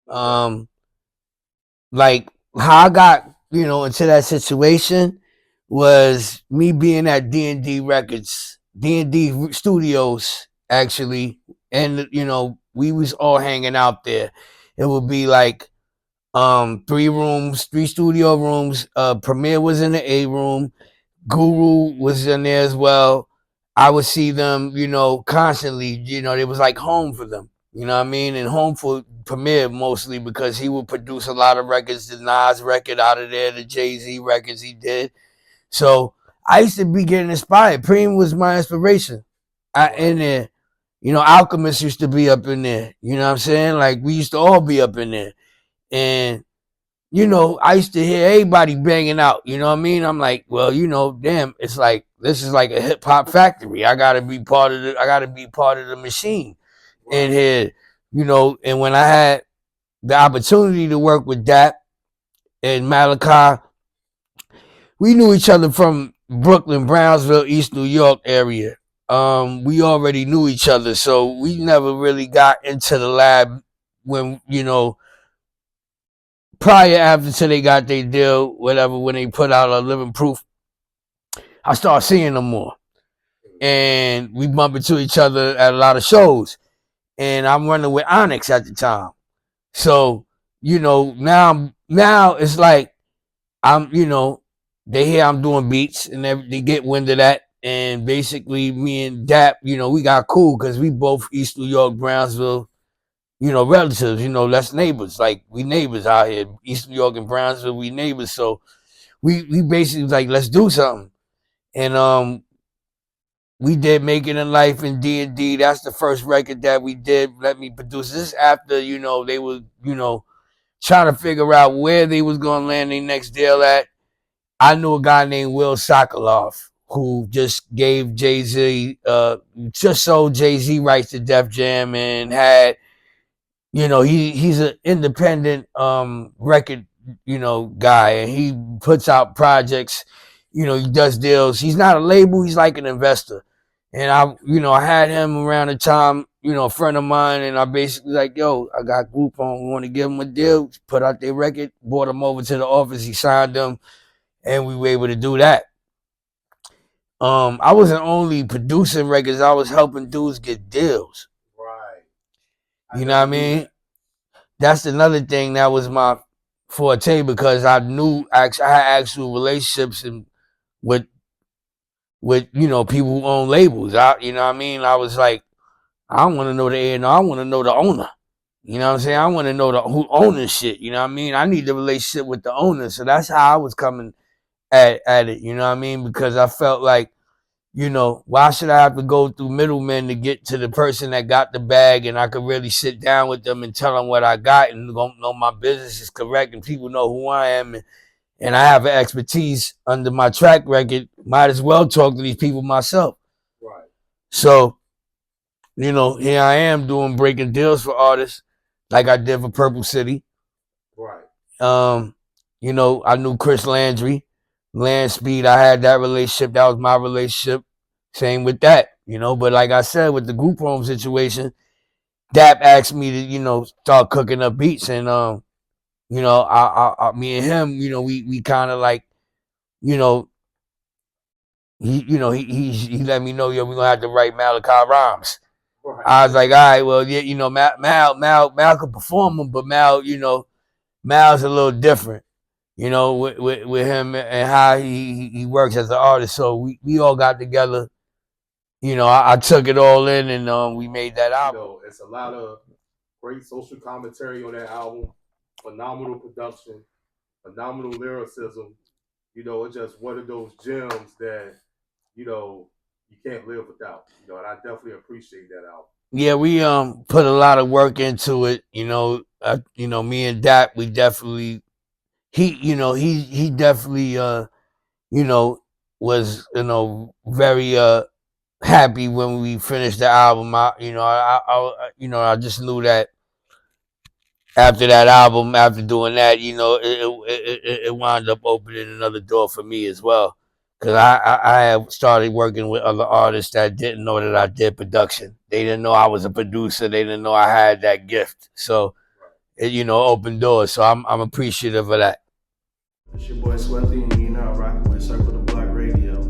Like how I got, into that situation was me being at D&D Records, D&D Studios actually, and we was all hanging out there. It would be like 3 rooms, 3 studio rooms. Premier was in the A room, Guru was in there as well. I would see them, constantly. It was like home for them. You know what I mean? And home for Premier mostly because he would produce a lot of records, the Nas record out of there, the Jay-Z records he did. So I used to be getting inspired. Preem was my inspiration. In there. Alchemist used to be up in there. You know what I'm saying? Like we used to all be up in there. And I used to hear everybody banging out. You know what I mean? I'm like, well, damn, it's like this is like a hip hop factory. I gotta be part of the machine in here. And when I had the opportunity to work with Dap and Malachi, we knew each other from Brooklyn, Brownsville, East New York area. We already knew each other, so we never really got into the lab when prior after they got their deal, whatever, when they put out a living proof, I started seeing them more. And we bump into each other at a lot of shows. And I'm running with Onyx at the time. So, now it's like I'm, they hear I'm doing beats and they get wind of that. And basically me and Dap, we got cool because we both East New York, Brownsville, relatives, that's neighbors. Like we neighbors out here. East New York and Brownsville, we neighbors. So we basically was like, let's do something. And we did Making a Life in D&D. That's the first record that we did. Let me produce this after, they were, trying to figure out where they was gonna land their next deal at. I knew a guy named Will Sokoloff who just gave Jay-Z, just sold Jay-Z rights to Def Jam and had, he's an independent record, guy, and he puts out projects, he does deals. He's not a label, he's like an investor. And I had him around the time, a friend of mine, and I basically like, yo, I got group on, we want to give him a deal, put out their record, brought him over to the office, he signed them, and we were able to do that. I wasn't only producing records, I was helping dudes get deals. Right. You know what I mean? That's another thing that was my forte because I knew I had actual relationships with people who own labels. You know what I mean? I was like, I don't want to know the A&R, I want to know the owner. You know what I'm saying? I want to know who owns this shit. You know what I mean? I need the relationship with the owner. So that's how I was coming at it. You know what I mean? Because I felt like, why should I have to go through middlemen to get to the person that got the bag, and I could really sit down with them and tell them what I got and know my business is correct and people know who I am and I have an expertise under my track record. Might as well talk to these people myself. Right. So, here I am breaking deals for artists like I did for Purple City. Right. I knew Chris Landry, Land Speed. I had that relationship. That was my relationship. Same with that, But like I said, with the group home situation, Dap asked me to, start cooking up beats, and me and him, we kind of like, he let me know, we're gonna have to write Malachi rhymes. Right. I was like, all right, well, yeah, Mal could perform them, but Mal's a little different, with him and how he works as an artist. So we all got together. I took it all in, and we made that album. It's a lot of great social commentary on that album. Phenomenal production, phenomenal lyricism. It's just one of those gems that you can't live without. And I definitely appreciate that album. Yeah, we put a lot of work into it. Me and Dak, we definitely he definitely was very happy when we finished the album. I just knew that after that album, after doing that, it wound up opening another door for me as well. Because I have started working with other artists that didn't know that I did production. They didn't know I was a producer. They didn't know I had that gift. So it, you know, opened doors. So I'm appreciative of that. It's your boy Sweaty, and you're now rocking with Circle the Block Radio.